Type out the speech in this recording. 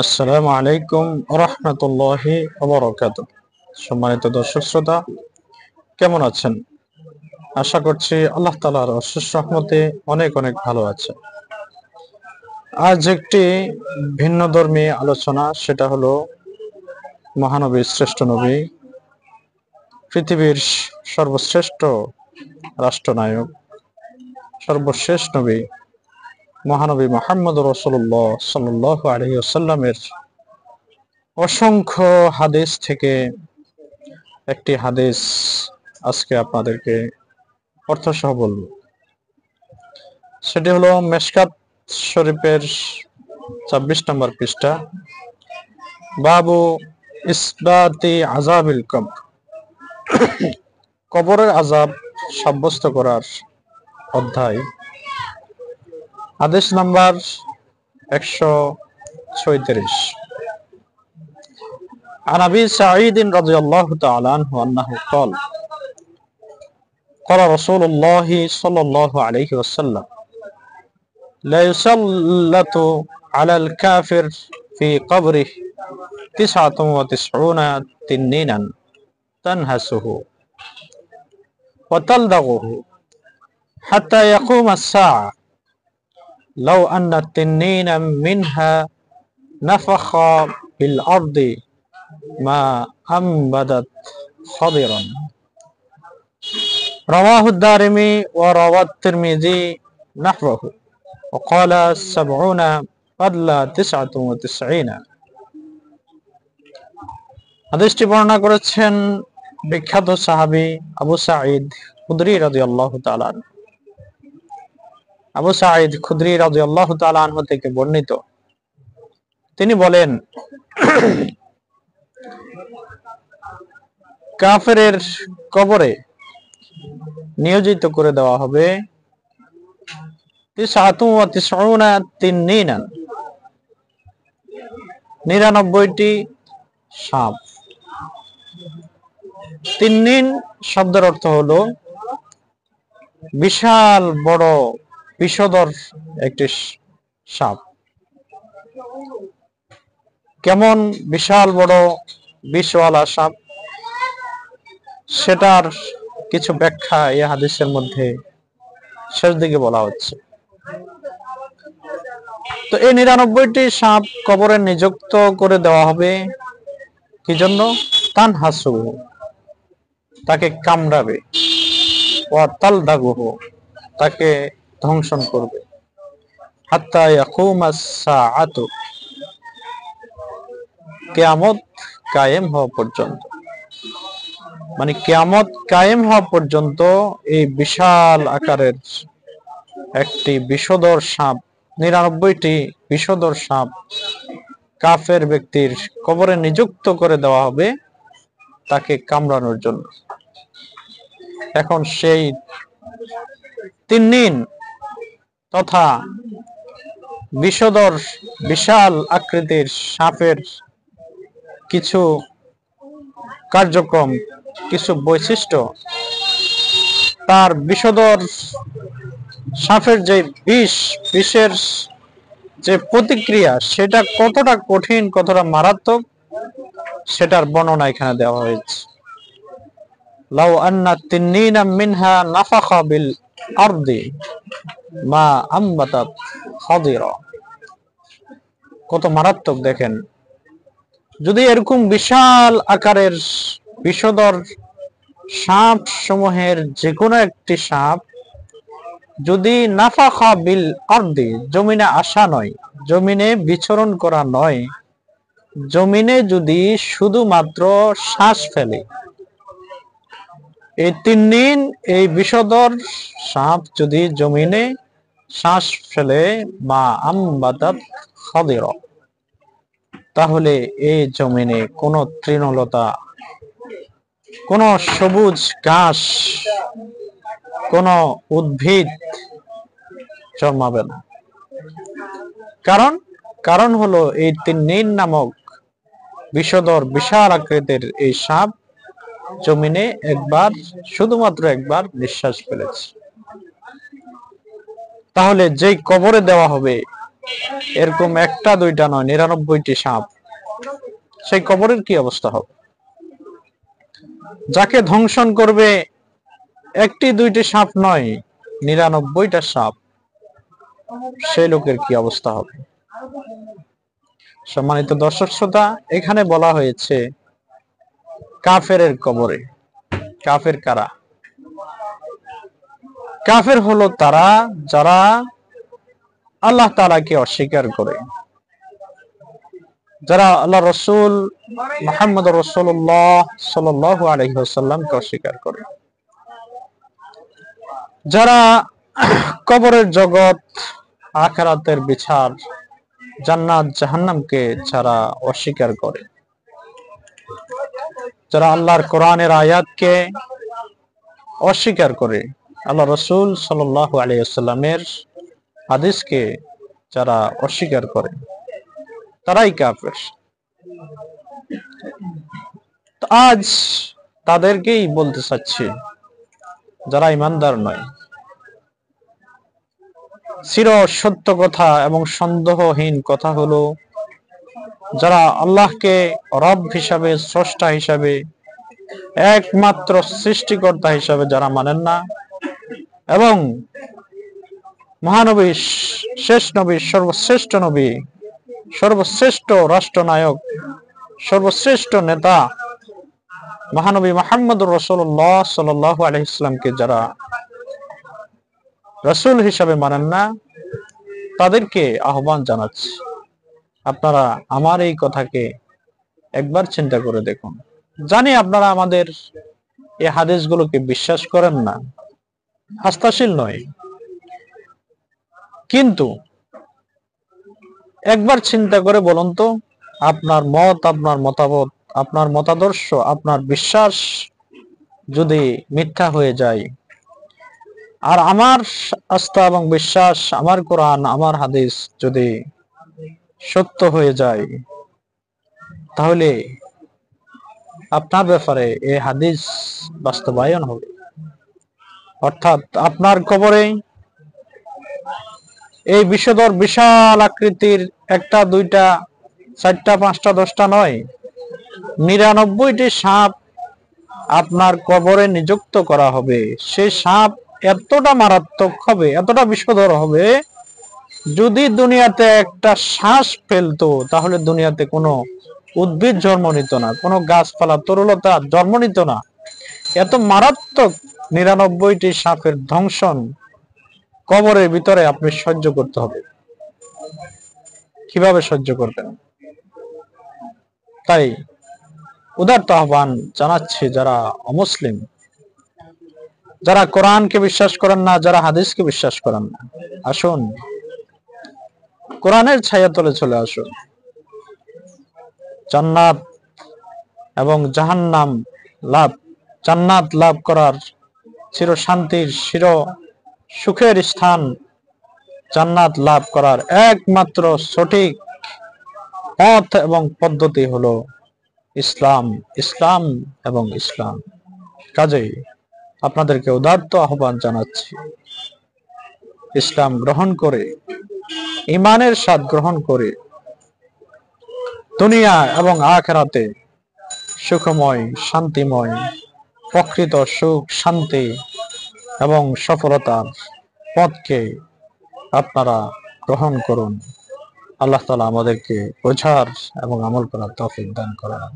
আসসালামু আলাইকুম রাহমাতুল্লাহি ওয়া বারাকাতুহু। সম্মানিত দর্শক শ্রোতা, কেমন আছেন? আশা করছি আল্লাহ তাআলার অশেষ রহমতে অনেক অনেক ভালো আছে। আজ একটি ভিন্নধর্মী আলোচনা, সেটা হলো মহানবী শ্রেষ্ঠ নবী, পৃথিবীর সর্বশ্রেষ্ঠ রাষ্ট্রনায়ক, সর্বশেষ নবী মহানবী মুহাম্মদ রাসূলুল্লাহ সাল্লাল্লাহু আলাইহি ওয়াসাল্লামের অসংখ্য হাদিস থেকে একটি হাদিস আজকে আপনাদেরকে অর্থসহ বলবো। সেটি হলো মেশকাত শরীফের 26 নম্বর পৃষ্ঠা, বাবু ইসবাতি আযাবিল কবর, কবরের আযাব সাব্যস্ত করার অধ্যায়। হাদিস নাম্বার 136। عن أبي سعيد رضي الله تعالى عنه أنه قال قال رسول الله صلى الله عليه وسلم لا يسلط على الكافر في قبره 99 تنينا تنهسه وتلدغه حتى يقوم الساعة لو أن التنين منها نفخ بالأرض ما أنبتت خضرا رواه الدارمي وروى الترمذي نحوه وقال 70 بدل 99। হাদিসটি বর্ণনা করেছেন বিখ্যাত সাহাবী আবু সাঈদ খুদরি রাদিয়াল্লাহু তাআলা আনহু। আবু সাঈদ খুদরি রাদিয়াল্লাহু তাআলা আনহু থেকে বর্ণিত, তিনি বলেন, কাফেরের কবরে নিয়োজিত করে দেওয়া হবে 99টি সাপ। তিন্নিন শব্দের অর্থ হলো বিশাল বড় বিষধর একটি সাপ। কেমন বিশাল বড় বিষওয়ালা সাপ, সেটার কিছু ব্যাখ্যা এই হাদিসের মধ্যে শেষ দিকে বলা হচ্ছে। তো এই 99টি সাপ কবরে নিযুক্ত করে দেওয়া হবে কি জন্য? তানহাসু, তাকে কামড়াবে, ওয়া তালদাগুহু, তাকে ধ্বংসন করবে, হাত্তা ইয়াকুমাস সাআতু, কিয়ামত কায়েম হওয়া পর্যন্ত। মানে কিয়ামত কায়েম হওয়া পর্যন্ত এই বিশাল আকারের একটি বিষধর সাপ, 99টি বিষধর সাপ কাফের ব্যক্তির কবরে নিযুক্ত করে দেওয়া হবে তাকে কামড়ানোর জন্য। এখন সেই তিন্নিন তথা বিষধর বিশাল আকৃতির সাপের কিছু কার্যক্রম, কিছু বৈশিষ্ট্য, তার বিষধর সাপের যে বিষের যে প্রতিক্রিয়া, সেটা কতটা কঠিন, কতটা মারাত্মক, সেটার বর্ণনা এখানে দেওয়া হয়েছে। লাউ আন্না তিন্নিনা মিনহা নাফাখা বিল আরদি মা আমবাতাত খাদিরা, কত মারাত্মক দেখেন। যদি এরকম বিশাল আকারের বিষধর সাপ সমূহের যে কোনো একটি সাপ যদি নাফাখা বিল আরদি, জমিনে আসা নয়, জমিনে বিচরণ করা নয়, জমিনে যদি শুধুমাত্র শ্বাস ফেলে, এই তিন্নিন, এই বিষধর সাপ যদি জমিনে শ্বাস ফেলে, মা আমবাতাত খাদিরা, তাহলে এই জমিনে কোনো তৃণলতা, কোনো সবুজ ঘাস, কোনো উদ্ভিদ জন্মাবে না। কারণ হলো এই তিন্নিন নামক বিষধর বিশাল আকৃতির এই সাপ জমিনে শুধুমাত্র একবার নিঃশ্বাস ফেলেছে। তাহলে যেই কবরে দেওয়া হবে এরকম একটা দুইটা নয়, 99টি সাপ, সেই কবরের কি অবস্থা হবে? যাকে ধ্বংসন করবে একটি দুইটি সাপ নয়, 99টা সাপ, সেই লোকের কি অবস্থা হবে? সম্মানিত দর্শক শ্রোতা, এখানে বলা হয়েছে কাফেরের কবরে। কাফের কারা? কাফের হলো তারা যারা আল্লাহ তাআলাকে অস্বীকার করে, যারা আল্লাহ রসুল মুহাম্মদ রাসূলুল্লাহ সাল্লাল্লাহু আলাইহি ওয়াসাল্লামকে অস্বীকার করে, যারা কবরের জগৎ, আখিরাতের বিচার, জান্নাত জাহান্নামকে যারা অস্বীকার করে, যারা আল্লাহর কোরআনের আয়াতকে অস্বীকার করে, আল্লাহ রসুল সাল্লাল্লাহু আলাইহি ওয়াসাল্লামের হাদিসকে যারা অস্বীকার করে, তারাই কাফের। আজ তাদেরকেই বলতে চাচ্ছি, যারা ইমানদার নয়। চির সত্য কথা এবং সন্দেহহীন কথা হলো, যারা আল্লাহকে রব হিসাবে, স্রষ্টা হিসাবে, একমাত্র সৃষ্টিকর্তা হিসাবে যারা মানেন না, এবং মহানবী, শেষ নবী, সর্বশ্রেষ্ঠ নবী, সর্বশ্রেষ্ঠ রাষ্ট্রনায়ক, সর্বশ্রেষ্ঠ নেতা মহানবী মুহাম্মদুর রাসূলুল্লাহ সাল্লাল্লাহু আলাইহি ওয়াসাল্লামকে যারা রাসূল হিসাবে মানেন না, তাদেরকে আহ্বান জানাচ্ছি, আপনারা আমার এই কথাকে একবার চিন্তা করে দেখুন। জানি আপনারা আমাদের এই হাদিসগুলোকে বিশ্বাস করেন না, আস্থাশীল নয়, কিন্তু একবার চিন্তা করে বলুন তো, আপনার মত, আপনার মতামত, আপনার মতাদর্শ, আপনার বিশ্বাস যদি মিথ্যা হয়ে যায়, আর আমার আস্থা এবং বিশ্বাস, আমার কোরআন, আমার হাদিস যদি সত্য হয়ে যায়, তাহলে আপনার ব্যাপারে এই হাদিস বাস্তবায়ন হবে। অর্থাৎ আপনার কবরে এই বিষধর বিশাল আকৃতির একটা দুইটা চারটা পাঁচটা 10টা নয়, 99টি সাপ আপনার কবরে নিযুক্ত করা হবে। সেই সাপ এতটা মারাত্মক হবে, এতটা বিষধর হবে, যদি দুনিয়াতে একটা শ্বাস ফেলতো, তাহলে দুনিয়াতে কোনো উদ্ভিদ জন্ম নিত না, কোনো গাছপালা, তরুলতা জন্ম নিত না। এত মারাত্মক 99টি সাপের ধ্বংসন কবরের ভিতরে আপনি সহ্য করতে হবে। কিভাবে সহ্য করবেন? তাই উদারত আহ্বান জানাচ্ছি, যারা অমুসলিম, যারা কোরআনকে বিশ্বাস করেন না, যারা হাদিসকে বিশ্বাস করেন না, আসুন কোরআনের ছায়া তলে চলে আসুন। জান্নাত এবং জাহান্নাম লাভ, জান্নাত লাভ করার, চির শান্তির, চির সুখের স্থান জান্নাত লাভ করার একমাত্র সঠিক পথ এবং পদ্ধতি হলো ইসলাম, ইসলাম এবং ইসলাম। কাজেই আপনাদেরকে উদাত্ত আহ্বান জানাচ্ছি, ইসলাম গ্রহণ করে, ঈমানের স্বাদ গ্রহণ করে, দুনিয়া এবং আখিরাতে সুখময়, শান্তিময়, প্রকৃত সুখ, শান্তি এবং সফলতার পথকে আপনারা গ্রহণ করুন। আল্লাহ তাআলা আমাদেরকে বোঝার এবং আমল করার তৌফিক দান করেন।